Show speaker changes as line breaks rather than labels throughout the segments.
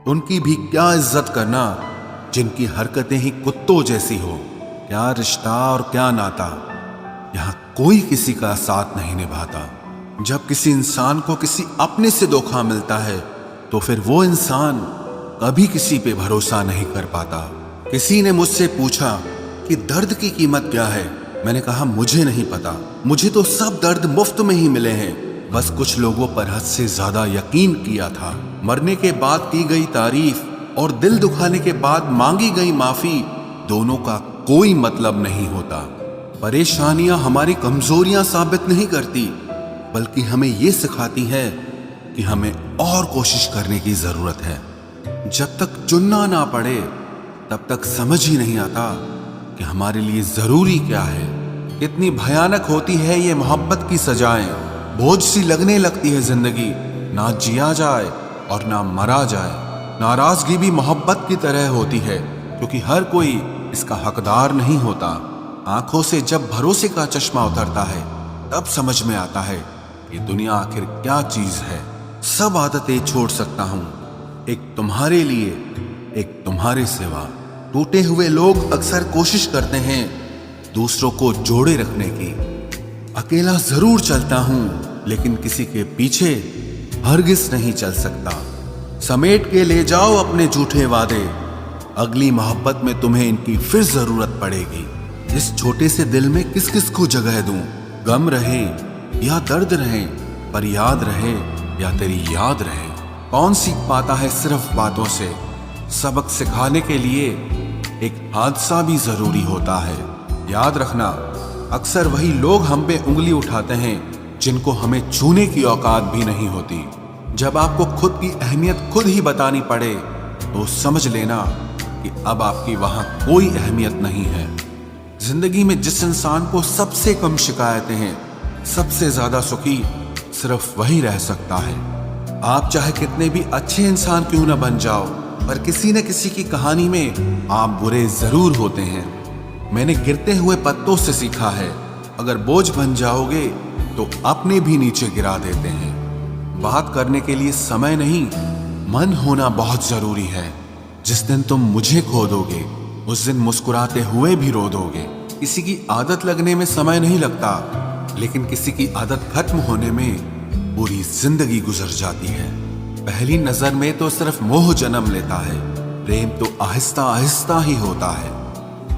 उनकी भी क्या इज्जत करना जिनकी हरकतें ही कुत्तों जैसी हो। क्या रिश्ता और क्या नाता, यहां कोई किसी का साथ नहीं निभाता। जब किसी इंसान को किसी अपने से धोखा मिलता है तो फिर वो इंसान कभी किसी पे भरोसा नहीं कर पाता। किसी ने मुझसे पूछा कि दर्द की कीमत क्या है। मैंने कहा मुझे नहीं पता, मुझे तो सब दर्द मुफ्त में ही मिले हैं। बस कुछ लोगों पर हद से ज्यादा यकीन किया था। मरने के बाद की गई तारीफ और दिल दुखाने के बाद मांगी गई माफी, दोनों का कोई मतलब नहीं होता। परेशानियां हमारी कमजोरियां साबित नहीं करती, बल्कि हमें ये सिखाती है कि हमें और कोशिश करने की जरूरत है। जब तक चुनना ना पड़े तब तक समझ ही नहीं आता कि हमारे लिए जरूरी क्या है। कितनी भयानक होती है ये मोहब्बत की सजाएं। बोझ सी लगने लगती है जिंदगी, ना जिया जाए और ना मरा जाए। नाराजगी भी मोहब्बत की तरह होती है, क्योंकि हर कोई इसका हकदार नहीं होता। आंखों से जब भरोसे का चश्मा उतरता है तब समझ में आता है कि दुनिया आखिर क्या चीज है। सब आदतें छोड़ सकता हूं, एक तुम्हारे लिए, एक तुम्हारे सिवा। टूटे हुए लोग अक्सर कोशिश करते हैं दूसरों को जोड़े रखने की। अकेला जरूर चलता हूं, लेकिन किसी के पीछे हरगिज नहीं चल सकता। समेट के ले जाओ अपने झूठे वादे, अगली मोहब्बत में तुम्हें इनकी फिर जरूरत पड़ेगी। इस छोटे से दिल में किस किस को जगह दूं? गम रहे या दर्द रहे, पर याद रहे या तेरी याद रहे। कौन सीख पाता है सिर्फ बातों से? सबक सिखाने के लिए एक हादसा भी जरूरी होता है। याद रखना, अक्सर वही लोग हम पे उंगली उठाते हैं जिनको हमें छूने की औकात भी नहीं होती। जब आपको खुद की अहमियत खुद ही बतानी पड़े तो समझ लेना कि अब आपकी वहां कोई अहमियत नहीं है। जिंदगी में जिस इंसान को सबसे कम शिकायतें हैं, सबसे ज्यादा सुखी सिर्फ वही रह सकता है। आप चाहे कितने भी अच्छे इंसान क्यों न बन जाओ, पर किसी न किसी की कहानी में आप बुरे जरूर होते हैं। मैंने गिरते हुए पत्तों से सीखा है, अगर बोझ बन जाओगे तो अपने भी नीचे गिरा देते हैं। बात करने के लिए समय नहीं, मन होना बहुत जरूरी है। जिस दिन तुम मुझे खो दोगे उस दिन मुस्कुराते हुए भी रो दोगे। किसी की आदत लगने में समय नहीं लगता, लेकिन किसी की आदत खत्म होने में पूरी जिंदगी गुजर जाती है। पहली नजर में तो सिर्फ मोह जन्म लेता है, प्रेम तो आहिस्ता आहिस्ता ही होता है।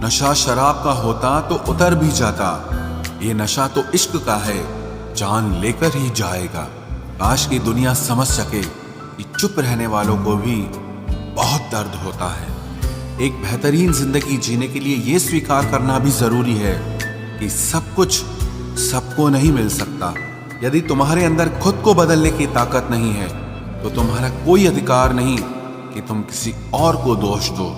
नशा शराब का होता तो उतर भी जाता, ये नशा तो इश्क का है, जान लेकर ही जाएगा। काश की दुनिया समझ सके कि चुप रहने वालों को भी बहुत दर्द होता है। एक बेहतरीन जिंदगी जीने के लिए यह स्वीकार करना भी जरूरी है कि सब कुछ सबको नहीं मिल सकता। यदि तुम्हारे अंदर खुद को बदलने की ताकत नहीं है तो तुम्हारा कोई अधिकार नहीं कि तुम किसी और को दोष दो।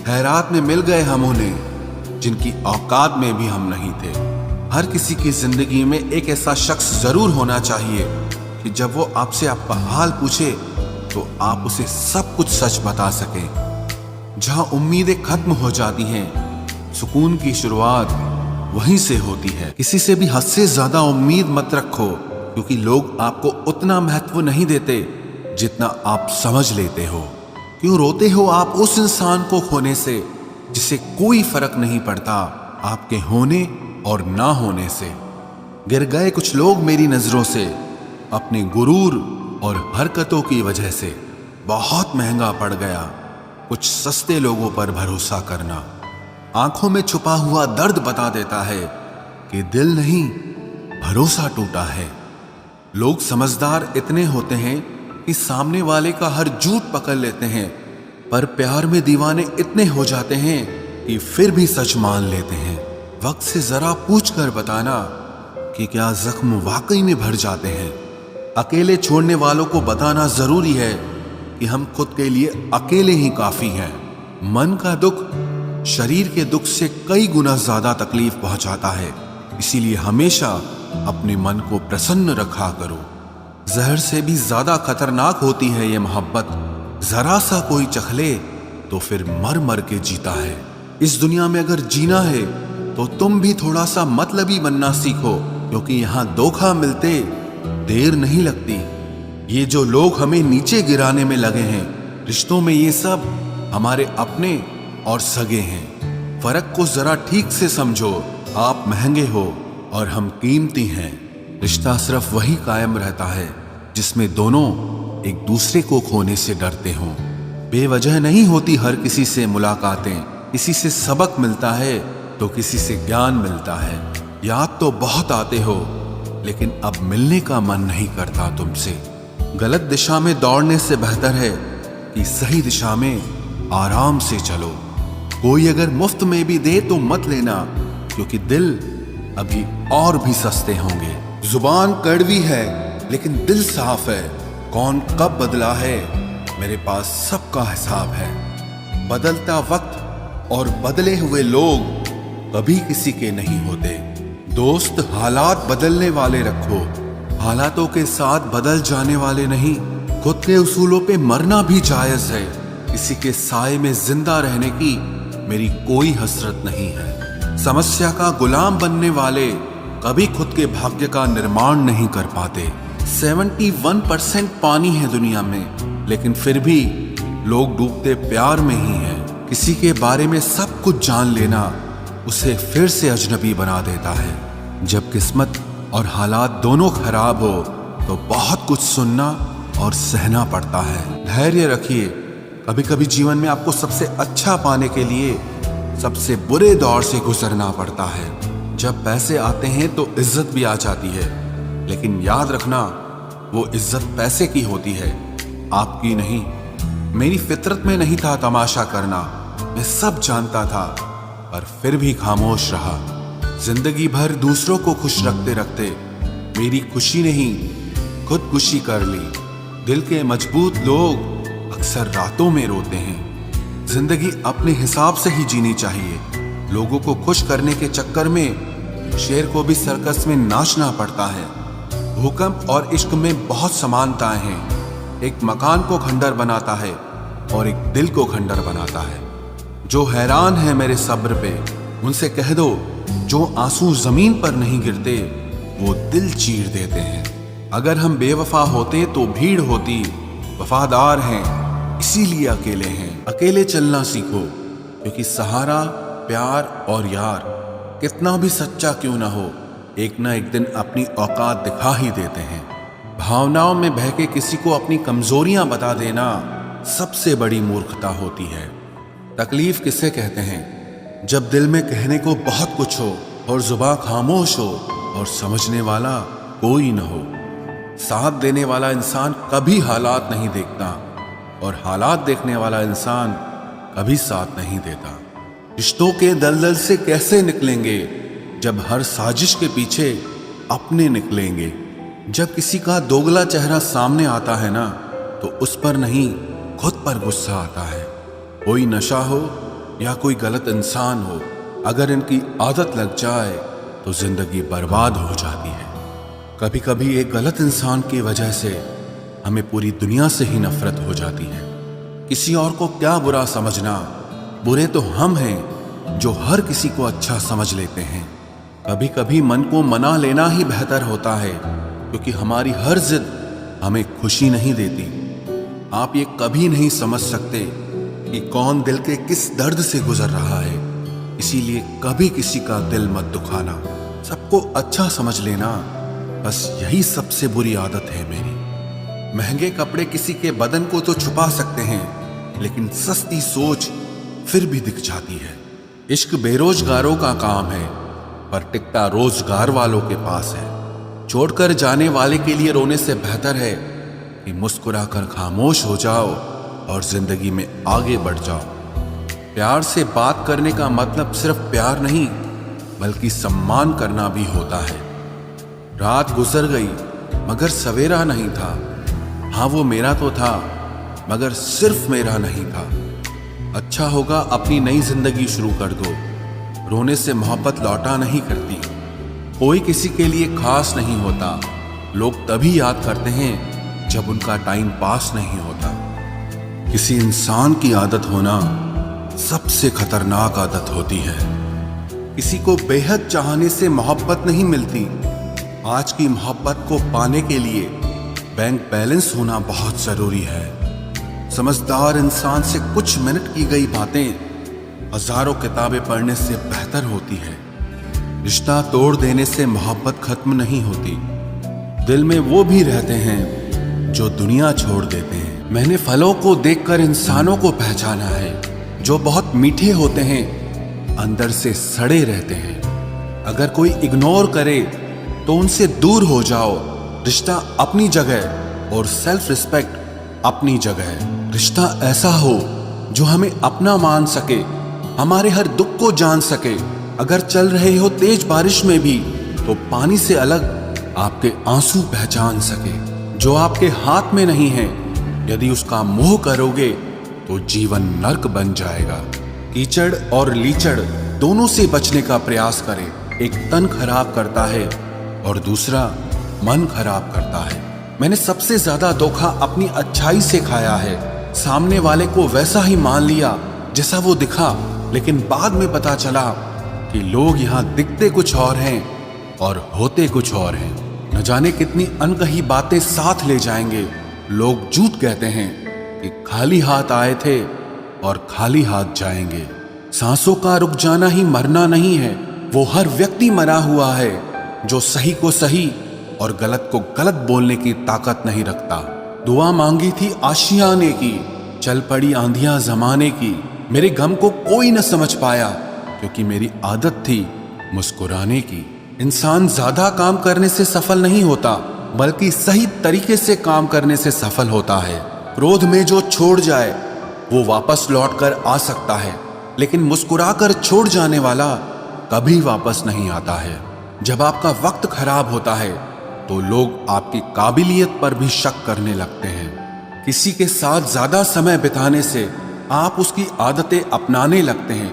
हैरात में मिल गए हम उन्हें जिनकी औकात में भी हम नहीं थे। हर किसी की जिंदगी में एक ऐसा शख्स जरूर होना चाहिए कि जब वो आपसे आपका हाल पूछे तो आप उसे सब कुछ सच बता सके। जहां उम्मीदें खत्म हो जाती हैं, सुकून की शुरुआत वहीं से होती है। किसी से भी हद से ज्यादा उम्मीद मत रखो, क्योंकि लोग आपको उतना महत्व नहीं देते जितना आप समझ लेते हो। क्यों रोते हो आप उस इंसान को खोने से जिसे कोई फर्क नहीं पड़ता आपके होने और ना होने से? गिर गए कुछ लोग मेरी नजरों से अपने गुरूर और हरकतों की वजह से। बहुत महंगा पड़ गया कुछ सस्ते लोगों पर भरोसा करना। आंखों में छुपा हुआ दर्द बता देता है कि दिल नहीं, भरोसा टूटा है। लोग समझदार इतने होते हैं कि सामने वाले का हर झूठ पकड़ लेते हैं, पर प्यार में दीवाने इतने हो जाते हैं कि फिर भी सच मान लेते हैं। वक्त से जरा पूछ कर बताना कि क्या जख्म वाकई में भर जाते हैं। अकेले छोड़ने वालों को बताना जरूरी है कि हम खुद के लिए अकेले ही काफी हैं। मन का दुख शरीर के दुख से कई गुना ज्यादा तकलीफ पहुंचाता है, इसीलिए हमेशा अपने मन को प्रसन्न रखा करो। जहर से भी ज्यादा खतरनाक होती है ये मोहब्बत। जरा सा कोई चखले तो फिर मर मर के जीता है। इस दुनिया में अगर जीना है तो तुम भी थोड़ा सा मतलबी बनना सीखो, क्योंकि यहाँ धोखा मिलते देर नहीं लगती। ये जो लोग हमें नीचे गिराने में लगे हैं रिश्तों में ये सब हमारे अपने और सगे हैं। फर्क को जरा ठीक से समझो। आप महंगे हो और हम कीमती हैं। रिश्ता सिर्फ वही कायम रहता है जिसमें दोनों एक दूसरे को खोने से डरते हों। बेवजह नहीं होती हर किसी से मुलाकातें। किसी से सबक मिलता है तो किसी से ज्ञान मिलता है। याद तो बहुत आते हो लेकिन अब मिलने का मन नहीं करता तुमसे। गलत दिशा में दौड़ने से बेहतर है कि सही दिशा में आराम से चलो। कोई अगर मुफ्त में भी दे तो मत लेना, क्योंकि दिल अभी और भी सस्ते होंगे। जुबान कड़वी है लेकिन दिल साफ है। कौन कब बदला है मेरे पास सबका हिसाब है। बदलता वक्त और बदले हुए लोग कभी किसी के नहीं होते। दोस्त हालात बदलने वाले रखो, हालातों के साथ बदल जाने वाले नहीं। खुद के उसूलों पे मरना भी जायज है। किसी के साए में जिंदा रहने की मेरी कोई हसरत नहीं है। समस्या का गुलाम बनने वाले कभी खुद के भाग्य का निर्माण नहीं कर पाते। 71% पानी है दुनिया में, लेकिन फिर भी लोग डूबते प्यार में ही हैं। किसी के बारे में सब कुछ जान लेना उसे फिर से अजनबी बना देता है। जब किस्मत और हालात दोनों खराब हो तो बहुत कुछ सुनना और सहना पड़ता है। धैर्य रखिए। कभी कभी जीवन में आपको सबसे अच्छा पाने के लिए सबसे बुरे दौर से गुजरना पड़ता है। जब पैसे आते हैं तो इज्जत भी आ जाती है, लेकिन याद रखना वो इज्जत पैसे की होती है, आपकी नहीं। मेरी फितरत में नहीं था तमाशा करना। मैं सब जानता था पर फिर भी खामोश रहा। जिंदगी भर दूसरों को खुश रखते रखते मेरी खुशी नहीं खुदकुशी कर ली। दिल के मजबूत लोग अक्सर रातों में रोते हैं। जिंदगी अपने हिसाब से ही जीनी चाहिए। लोगों को खुश करने के चक्कर में शेर को भी सर्कस में नाचना पड़ता है। भूकंप और इश्क में बहुत समानताएं हैं। एक मकान को खंडर बनाता है और एक दिल को खंडर बनाता है। जो हैरान है मेरे सब्र पे उनसे कह दो, जो आंसू जमीन पर नहीं गिरते वो दिल चीर देते हैं। अगर हम बेवफा होते तो भीड़ होती। वफादार हैं इसीलिए अकेले हैं। अकेले चलना सीखो, क्योंकि सहारा प्यार और यार कितना भी सच्चा क्यों ना हो, एक ना एक दिन अपनी औकात दिखा ही देते हैं। भावनाओं में बहके किसी को अपनी कमजोरियां बता देना सबसे बड़ी मूर्खता होती है। तकलीफ किसे कहते हैं? जब दिल में कहने को बहुत कुछ हो और जुबान खामोश हो और समझने वाला कोई न हो। साथ देने वाला इंसान कभी हालात नहीं देखता और हालात देखने वाला इंसान कभी साथ नहीं देता। रिश्तों के दलदल से कैसे निकलेंगे जब हर साजिश के पीछे अपने निकलेंगे। जब किसी का दोगला चेहरा सामने आता है ना, तो उस पर नहीं खुद पर गुस्सा आता है। कोई नशा हो या कोई गलत इंसान हो, अगर इनकी आदत लग जाए तो जिंदगी बर्बाद हो जाती है। कभी कभी एक गलत इंसान की वजह से हमें पूरी दुनिया से ही नफरत हो जाती है। किसी और को क्या बुरा समझना, बुरे तो हम हैं जो हर किसी को अच्छा समझ लेते हैं। कभी कभी मन को मना लेना ही बेहतर होता है, क्योंकि हमारी हर जिद हमें खुशी नहीं देती। आप ये कभी नहीं समझ सकते कि कौन दिल के किस दर्द से गुजर रहा है, इसीलिए कभी किसी का दिल मत दुखाना। सबको अच्छा समझ लेना, बस यही सबसे बुरी आदत है मेरी। महंगे कपड़े किसी के बदन को तो छुपा सकते हैं, लेकिन सस्ती सोच फिर भी दिख जाती है। इश्क बेरोजगारों का काम है, पर टिकटा रोजगार वालों के पास है। छोड़कर जाने वाले के लिए रोने से बेहतर है कि मुस्कुराकर खामोश हो जाओ और जिंदगी में आगे बढ़ जाओ। प्यार से बात करने का मतलब सिर्फ प्यार नहीं, बल्कि सम्मान करना भी होता है। रात गुजर गई मगर सवेरा नहीं था। हाँ, वो मेरा तो था मगर सिर्फ मेरा नहीं था। अच्छा होगा अपनी नई जिंदगी शुरू कर दो। रोने से मोहब्बत लौटा नहीं करती। कोई किसी के लिए खास नहीं होता। लोग तभी याद करते हैं जब उनका टाइम पास नहीं होता। किसी इंसान की आदत होना सबसे खतरनाक आदत होती है। किसी को बेहद चाहने से मोहब्बत नहीं मिलती। आज की मोहब्बत को पाने के लिए बैंक बैलेंस होना बहुत जरूरी है। समझदार इंसान से कुछ मिनट की गई बातें हजारों किताबें पढ़ने से बेहतर होती है। रिश्ता तोड़ देने से मोहब्बत खत्म नहीं होती, दिल में वो भी रहते हैं जो दुनिया छोड़ देते हैं। मैंने फलों को देखकर इंसानों को पहचाना है, जो बहुत मीठे होते हैं अंदर से सड़े रहते हैं। अगर कोई इग्नोर करे तो उनसे दूर हो जाओ। रिश्ता अपनी जगह और सेल्फ रिस्पेक्ट अपनी जगह। रिश्ता ऐसा हो जो हमें अपना मान सके, हमारे हर दुख को जान सके। अगर चल रहे हो तेज बारिश में भी तो पानी से अलग आपके आंसू पहचान सके। जो आपके हाथ में नहीं है, यदि उसका मोह करोगे तो जीवन नर्क बन जाएगा। कीचड़ और लीचड़ दोनों से बचने का प्रयास करें। एक तन खराब करता है और दूसरा मन खराब करता है। मैंने सबसे ज्यादा धोखा अपनी अच्छाई से खाया है। सामने वाले को वैसा ही मान लिया जैसा वो दिखा, लेकिन बाद में पता चला कि लोग यहाँ दिखते कुछ और हैं और होते कुछ और हैं। न जाने कितनी अनकही बातें साथ ले जाएंगे। लोग झूठ कहते हैं कि खाली हाथ आए थे और खाली हाथ जाएंगे। सांसों का रुक जाना ही मरना नहीं है, वो हर व्यक्ति मरा हुआ है जो सही को सही और गलत को गलत बोलने की ताकत नहीं रखता। दुआ मांगी थी आशियाने की, चल पड़ी आंधियां जमाने की। मेरे गम को कोई न समझ पाया क्योंकि मेरी आदत थी मुस्कुराने की। इंसान ज्यादा काम करने से सफल नहीं होता, बल्कि सही तरीके से काम करने से सफल होता है। क्रोध में जो छोड़ जाए वो वापस लौट कर आ सकता है, लेकिन मुस्कुराकर छोड़ जाने वाला कभी वापस नहीं आता है। जब आपका वक्त खराब होता है तो लोग आपकी काबिलियत पर भी शक करने लगते हैं। किसी के साथ ज्यादा समय बिताने से आप उसकी आदतें अपनाने लगते हैं।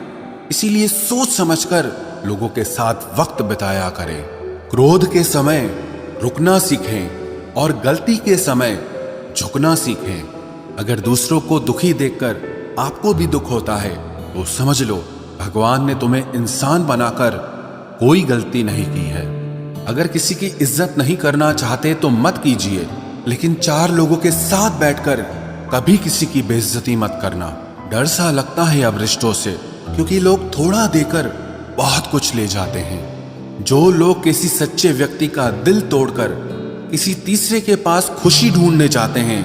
इसीलिए सोच समझकर लोगों के साथ वक्त बिताया करें। क्रोध के समय रुकना सीखें और गलती के समय झुकना सीखें। अगर दूसरों को दुखी देखकर आपको भी दुख होता है तो समझ लो भगवान ने तुम्हें इंसान बनाकर कोई गलती नहीं की है। अगर किसी की इज्जत नहीं करना चाहते तो मत कीजिए, लेकिन चार लोगों के साथ बैठकर कभी किसी की बेइज्जती मत करना। डर सा लगता है अब रिश्तों से, क्योंकि लोग थोड़ा देकर बहुत कुछ ले जाते हैं। जो लोग किसी सच्चे व्यक्ति का दिल तोड़कर किसी तीसरे के पास खुशी ढूंढने जाते हैं,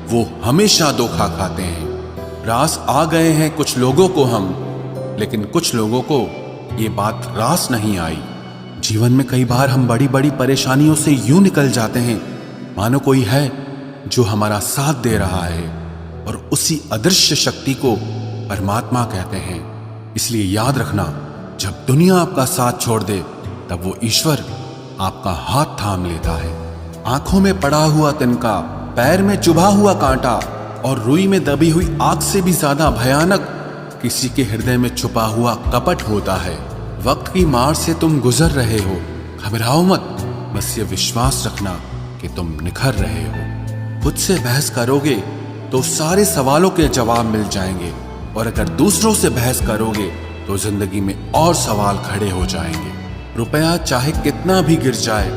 वो हमेशा धोखा खाते हैं। रास आ गए हैं कुछ लोगों को हम, लेकिन कुछ लोगों को ये बात रास नहीं आई। जीवन में कई बार हम बड़ी बड़ी परेशानियों से यूं निकल जाते हैं मानो कोई है जो हमारा साथ दे रहा है, और उसी अदृश्य शक्ति को परमात्मा कहते हैं। इसलिए याद रखना, जब दुनिया आपका साथ छोड़ दे तब वो ईश्वर आपका हाथ थाम लेता है। आंखों में पड़ा हुआ तिनका, पैर में चुभा हुआ कांटा और रुई में दबी हुई आग से भी ज्यादा भयानक किसी के हृदय में छुपा हुआ कपट होता है। वक्त की मार से तुम गुजर रहे हो, घबराओ मत, बस ये विश्वास रखना कि तुम निखर रहे हो। खुद से बहस करोगे तो सारे सवालों के जवाब मिल जाएंगे, और अगर दूसरों से बहस करोगे तो जिंदगी में और सवाल खड़े हो जाएंगे। रुपया चाहे कितना भी गिर जाए,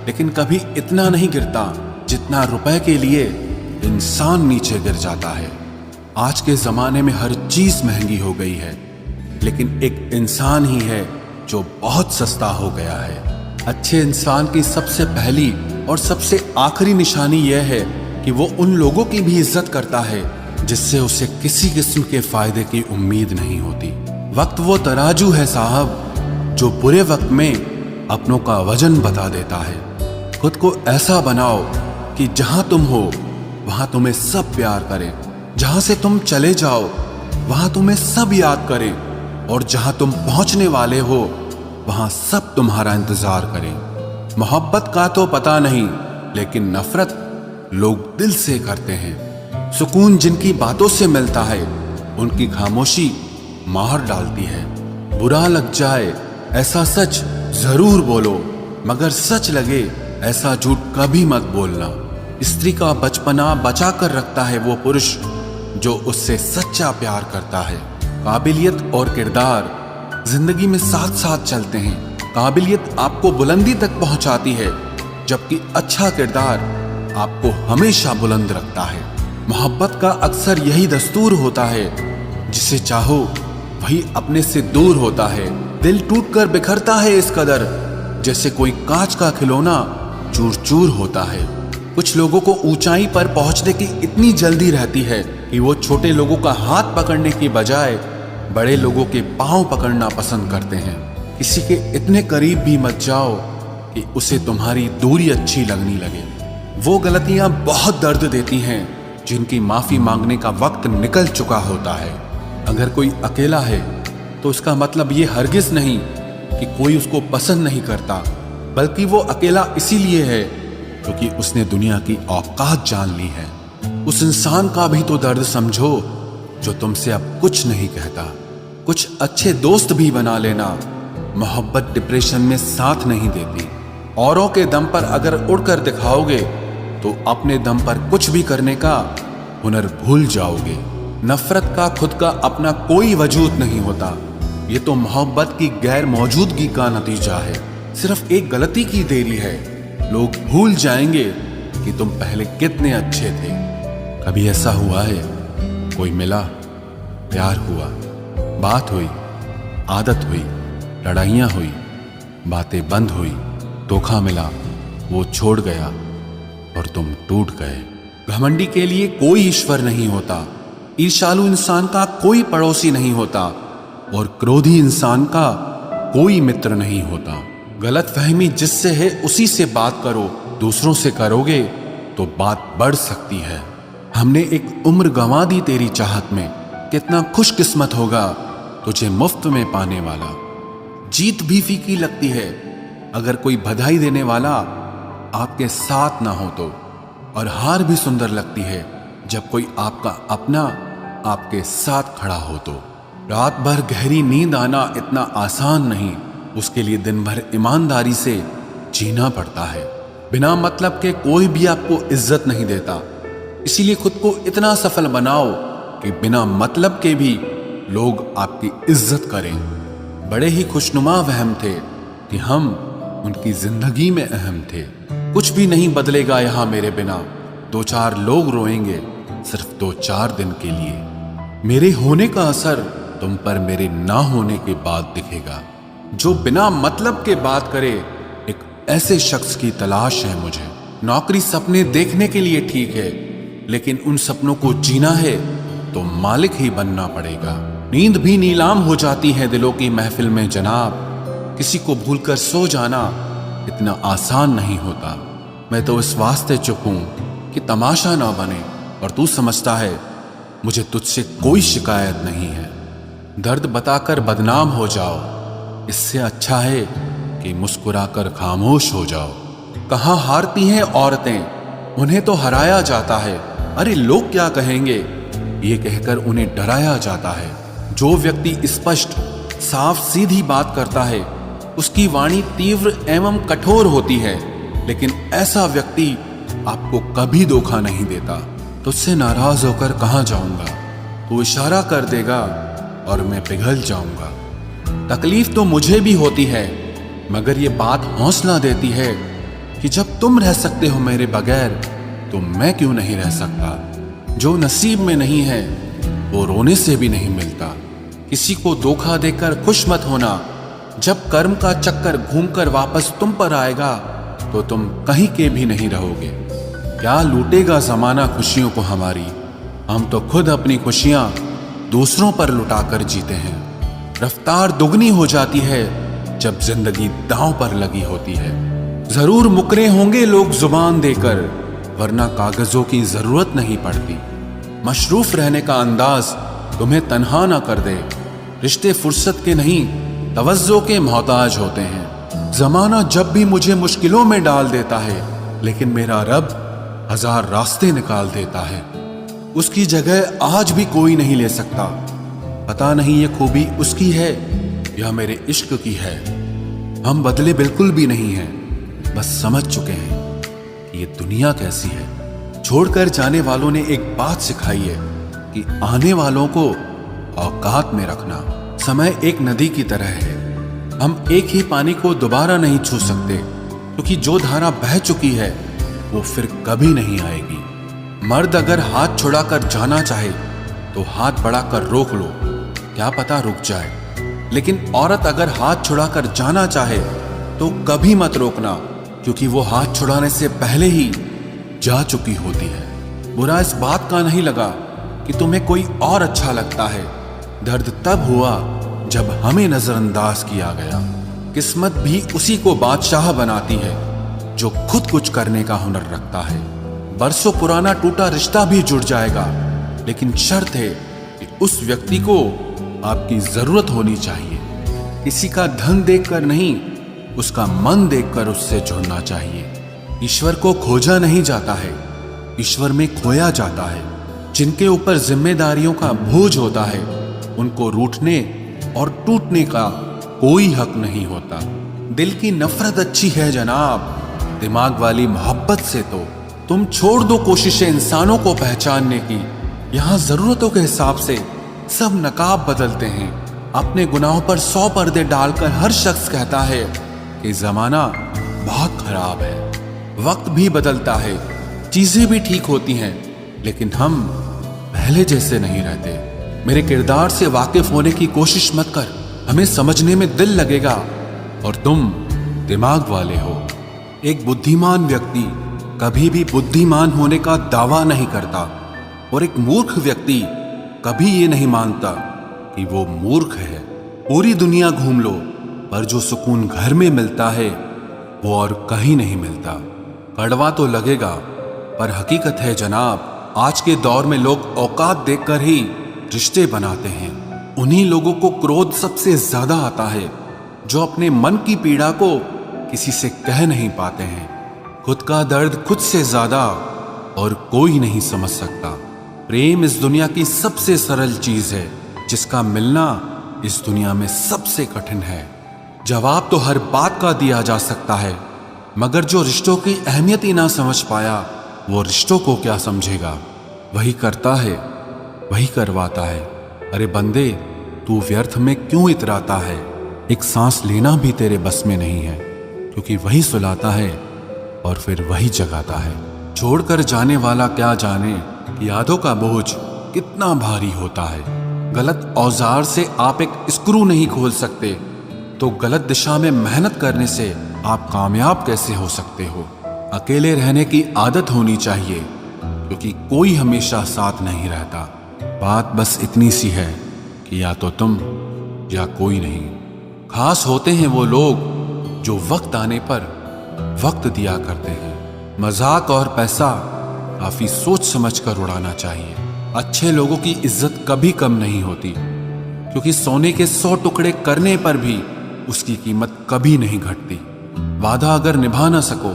लेकिन कभी इतना नहीं गिरता जितना रुपए के लिए इंसान नीचे गिर जाता है। आज के जमाने में हर चीज महंगी हो गई है, लेकिन एक इंसान ही है जो बहुत सस्ता हो गया है। अच्छे इंसान की सबसे पहली और सबसे आखिरी निशानी यह है कि वो उन लोगों की भी इज्जत करता है जिससे उसे किसी किस्म के फायदे की उम्मीद नहीं होती। वक्त वो तराजू है साहब जो बुरे वक्त में अपनों का वजन बता देता है। खुद को ऐसा बनाओ कि जहां तुम हो वहां तुम्हें सब प्यार करें, जहां से तुम चले जाओ वहां तुम्हें सब याद करें, और जहां तुम पहुंचने वाले हो वहां सब तुम्हारा इंतजार करें। मोहब्बत का तो पता नहीं, लेकिन नफरत लोग दिल से करते हैं। सुकून जिनकी बातों से मिलता है उनकी खामोशी मार डालती है। बुरा लग जाए ऐसा सच जरूर बोलो, मगर सच लगे ऐसा झूठ कभी मत बोलना। स्त्री का बचपना बचा कर रखता है वो पुरुष जो उससे सच्चा प्यार करता है। काबिलियत और किरदार जिंदगी में साथ साथ चलते हैं। काबिलियत आपको बुलंदी तक पहुंचाती है, जबकि अच्छा किरदार आपको हमेशा बुलंद रखता है। मोहब्बत का अक्सर यही दस्तूर होता है, जिसे चाहो वही अपने से दूर होता है। दिल टूटकर बिखरता है इस कदर, जैसे कोई कांच का खिलौना चूर चूर होता है। कुछ लोगों को ऊंचाई पर पहुंचने की इतनी जल्दी रहती है कि वो छोटे लोगों का हाथ पकड़ने की बजाय बड़े लोगों के पांव पकड़ना पसंद करते हैं। किसी के इतने करीब भी मत जाओ कि उसे तुम्हारी दूरी अच्छी लगने लगे। वो गलतियां बहुत दर्द देती हैं जिनकी माफी मांगने का वक्त निकल चुका होता है। अगर कोई अकेला है तो उसका मतलब ये हरगिज नहीं कि कोई उसको पसंद नहीं करता, बल्कि वो अकेला इसीलिए है क्योंकि उसने दुनिया की औकात जान ली है। उस इंसान का भी तो दर्द समझो जो तुमसे अब कुछ नहीं कहता। कुछ अच्छे दोस्त भी बना लेना। मोहब्बत डिप्रेशन में साथ नहीं देती। औरों के दम पर अगर उड़कर दिखाओगे तो अपने दम पर कुछ भी करने का हुनर भूल जाओगे। नफरत का खुद का अपना कोई वजूद नहीं होता। ये तो मोहब्बत की गैर मौजूदगी का नतीजा है। सिर्फ एक गलती की देरी है। लोग भूल जाएंगे कि तुम पहले कितने अच्छे थे। कभी ऐसा हुआ है, कोई मिला, प्यार हुआ, बात हुई, आदत हुई, लड़ाइयाँ हुई, बातें बंद हुई, धोखा मिला, वो छोड़ गया और तुम टूट गए। घमंडी के लिए कोई ईश्वर नहीं होता। ईर्ष्यालु इंसान का कोई पड़ोसी नहीं होता और क्रोधी इंसान का कोई मित्र नहीं होता। गलतफहमी जिससे है उसी से बात करो। दूसरों से करोगे तो बात बढ़ सकती है। हमने एक उम्र गंवा दी तेरी चाहत में। कितना खुशकिस्मत होगा तुझे मुफ्त में पाने वाला। जीत भी फीकी लगती है अगर कोई बधाई देने वाला आपके साथ ना हो तो, और हार भी सुंदर लगती है जब कोई आपका अपना आपके साथ खड़ा हो तो। रात भर गहरी नींद आना इतना आसान नहीं, उसके लिए दिन भर ईमानदारी से जीना पड़ता है। बिना मतलब के कोई भी आपको इज्जत नहीं देता, इसीलिए खुद को इतना सफल बनाओ कि बिना मतलब के भी लोग आपकी इज्जत करें। बड़े ही खुशनुमा वहम थे कि हम उनकी जिंदगी में अहम थे। कुछ भी नहीं बदलेगा यहाँ मेरे बिना। दो चार लोग रोएंगे सिर्फ 2-4 दिन के लिए। मेरे होने का असर तुम पर मेरे ना होने के बाद दिखेगा। जो बिना मतलब के बात करे, एक ऐसे शख्स की तलाश है मुझे। नौकरी सपने देखने के लिए ठीक है, लेकिन उन सपनों को जीना है तो मालिक ही बनना पड़ेगा। नींद भी नीलाम हो जाती है दिलों की महफिल में जनाब। किसी को भूलकर सो जाना इतना आसान नहीं होता। मैं तो इस वास्ते चुप हूं कि तमाशा ना बने, और तू समझता है मुझे तुझसे कोई शिकायत नहीं है। दर्द बताकर बदनाम हो जाओ, इससे अच्छा है कि मुस्कुराकर खामोश हो जाओ। कहाँ हारती हैं औरतें, उन्हें तो हराया जाता है। अरे लोग क्या कहेंगे, ये कहकर उन्हें डराया जाता है। जो व्यक्ति स्पष्ट साफ सीधी बात करता है उसकी वाणी तीव्र एवं कठोर होती है, लेकिन ऐसा व्यक्ति आपको कभी धोखा नहीं देता। तुझसे नाराज होकर कहाँ जाऊंगा, तू इशारा कर देगा और मैं पिघल जाऊंगा। तकलीफ तो मुझे भी होती है, मगर ये बात हौसला देती है कि जब तुम रह सकते हो मेरे बगैर तो मैं क्यों नहीं रह सकता। जो नसीब में नहीं है वो रोने से भी नहीं मिलता। किसी को धोखा देकर खुश मत होना। जब कर्म का चक्कर घूमकर वापस तुम पर आएगा तो तुम कहीं के भी नहीं रहोगे। क्या लूटेगा जमाना खुशियों को हमारी, हम तो खुद अपनी खुशियां दूसरों पर लुटाकर जीते हैं। रफ्तार दुगनी हो जाती है जब जिंदगी दांव पर लगी होती है। जरूर मुकरे होंगे लोग जुबान देकर, वरना कागजों की जरूरत नहीं पड़ती। मशरूफ रहने का अंदाज तुम्हें तन्हा ना कर दे। रिश्ते फुर्सत के नहीं तवज्जो के मोहताज होते हैं। जमाना जब भी मुझे मुश्किलों में डाल देता है, लेकिन मेरा रब 1000 रास्ते निकाल देता है। उसकी जगह आज भी कोई नहीं ले सकता। पता नहीं ये खूबी उसकी है या मेरे इश्क की है। हम बदले बिल्कुल भी नहीं हैं, बस समझ चुके हैं कि ये दुनिया कैसी है। छोड़कर जाने वालों ने एक बात सिखाई है कि आने वालों को औकात में रखना। समय एक नदी की तरह है, हम एक ही पानी को दोबारा नहीं छू सकते, क्योंकि जो धारा बह चुकी है वो फिर कभी नहीं आएगी। मर्द अगर हाथ छुड़ाकर जाना चाहे तो हाथ बढ़ाकर रोक लो, क्या पता रुक जाए। लेकिन औरत अगर हाथ छुड़ाकर जाना चाहे तो कभी मत रोकना, क्योंकि वो हाथ छुड़ाने से पहले ही जा चुकी होती है। बुरा इस बात का नहीं लगा कि तुम्हें कोई और अच्छा लगता है। दर्द तब हुआ जब हमें नजरअंदाज किया गया। किस्मत भी उसी को बादशाह बनाती है जो खुद कुछ करने का हुनर रखता है। बरसों पुराना टूटा रिश्ता भी जुड़ जाएगा, लेकिन शर्त है कि उस व्यक्ति को आपकी जरूरत होनी चाहिए। किसी का धन देखकर नहीं, उसका मन देखकर उससे जुड़ना चाहिए। ईश्वर को खोजा नहीं जाता है, ईश्वर में खोया जाता है। जिनके ऊपर जिम्मेदारियों का बोझ होता है उनको रूठने और टूटने का कोई हक नहीं होता। दिल की नफरत अच्छी है जनाब, दिमाग वाली मोहब्बत से तो तुम छोड़ दो कोशिशें इंसानों को पहचानने की। यहाँ जरूरतों के हिसाब से सब नकाब बदलते हैं। अपने गुनाहों पर 100 पर्दे डालकर हर शख्स कहता है कि जमाना बहुत खराब है। वक्त भी बदलता है, चीजें भी ठीक होती हैं, लेकिन हम पहले जैसे नहीं रहते। मेरे किरदार से वाकिफ होने की कोशिश मत कर, हमें समझने में दिल लगेगा और तुम दिमाग वाले हो। एक बुद्धिमान व्यक्ति कभी भी बुद्धिमान होने का दावा नहीं करता और एक मूर्ख व्यक्ति कभी ये नहीं मानता कि वो मूर्ख है। पूरी दुनिया घूम लो, पर जो सुकून घर में मिलता है वो और कहीं नहीं मिलता। कड़वा तो लगेगा, पर हकीकत है जनाब, आज के दौर में लोग औकात देखकर ही रिश्ते बनाते हैं। उन्हीं लोगों को क्रोध सबसे ज्यादा आता है जो अपने मन की पीड़ा को किसी से कह नहीं पाते हैं। खुद का दर्द खुद से ज्यादा और कोई नहीं समझ सकता। प्रेम इस दुनिया की सबसे सरल चीज है, जिसका मिलना इस दुनिया में सबसे कठिन है। जवाब तो हर बात का दिया जा सकता है, मगर जो रिश्तों की अहमियत ही ना समझ पाया वो रिश्तों को क्या समझेगा। वही करता है, वही करवाता है। अरे बंदे, तू व्यर्थ में क्यों इतराता है? एक सांस लेना भी तेरे बस में नहीं है, क्योंकि वही सुलाता है और फिर वही जगाता है। छोड़कर जाने वाला क्या जाने कि यादों का बोझ कितना भारी होता है। गलत औजार से आप एक स्क्रू नहीं खोल सकते, तो गलत दिशा में मेहनत करने से आप कामयाब कैसे हो सकते हो? अकेले रहने की आदत होनी चाहिए, क्योंकि कोई हमेशा साथ नहीं रहता। बात बस इतनी सी है कि या तो तुम या कोई नहीं। खास होते हैं वो लोग जो वक्त आने पर वक्त दिया करते हैं। मजाक और पैसा काफी सोच समझ कर उड़ाना चाहिए। अच्छे लोगों की इज्जत कभी कम नहीं होती, क्योंकि सोने के 100 टुकड़े करने पर भी उसकी कीमत कभी नहीं घटती। वादा अगर निभा ना सको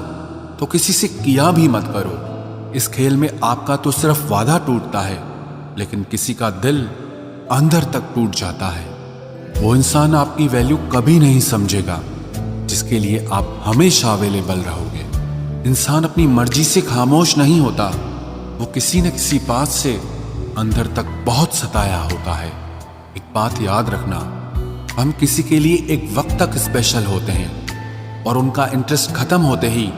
तो किसी से किया भी मत करो। इस खेल में आपका तो सिर्फ वादा टूटता है, लेकिन किसी का दिल अंदर तक टूट जाता है। वो इंसान आपकी वैल्यू कभी नहीं समझेगा जिसके लिए आप हमेशा अवेलेबल रहोगे। इंसान अपनी मर्जी से खामोश नहीं होता, वो किसी न किसी बात से अंदर तक बहुत सताया होता है। एक बात याद रखना, हम किसी के लिए एक वक्त तक स्पेशल होते हैं और उनका इंटरेस्ट खत्म होते ही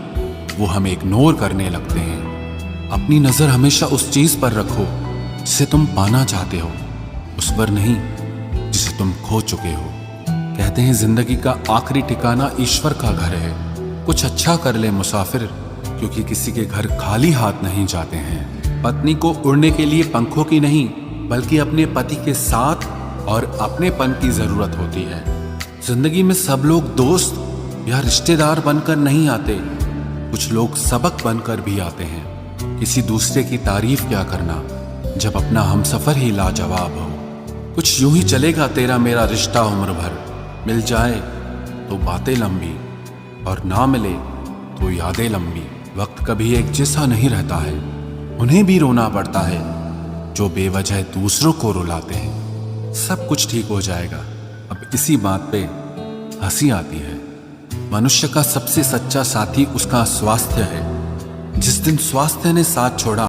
वो हमें इग्नोर करने लगते हैं। अपनी नजर हमेशा उस चीज पर रखो जिसे तुम पाना चाहते हो, उस पर नहीं जिसे तुम खो चुके हो। कहते हैं जिंदगी का आखिरी ठिकाना ईश्वर का घर है। कुछ अच्छा कर ले मुसाफिर, क्योंकि किसी के घर खाली हाथ नहीं जाते हैं। पत्नी को उड़ने के लिए पंखों की नहीं, बल्कि अपने पति के साथ और अपनेपन की जरूरत होती है। जिंदगी में सब लोग दोस्त या रिश्तेदार बनकर नहीं आते, कुछ लोग सबक बनकर भी आते हैं। किसी दूसरे की तारीफ क्या करना जब अपना हमसफर ही लाजवाब हो। कुछ यूं ही चलेगा तेरा मेरा रिश्ता उम्र भर, मिल जाए तो बातें लंबी और ना मिले तो यादें लंबी। वक्त कभी एक जैसा नहीं रहता है, उन्हें भी रोना पड़ता है जो बेवजह दूसरों को रुलाते हैं। सब कुछ ठीक हो जाएगा। अब इसी बात पे हंसी आती है। मनुष्य का सबसे सच्चा साथी उसका स्वास्थ्य है। जिस दिन स्वास्थ्य ने साथ छोड़ा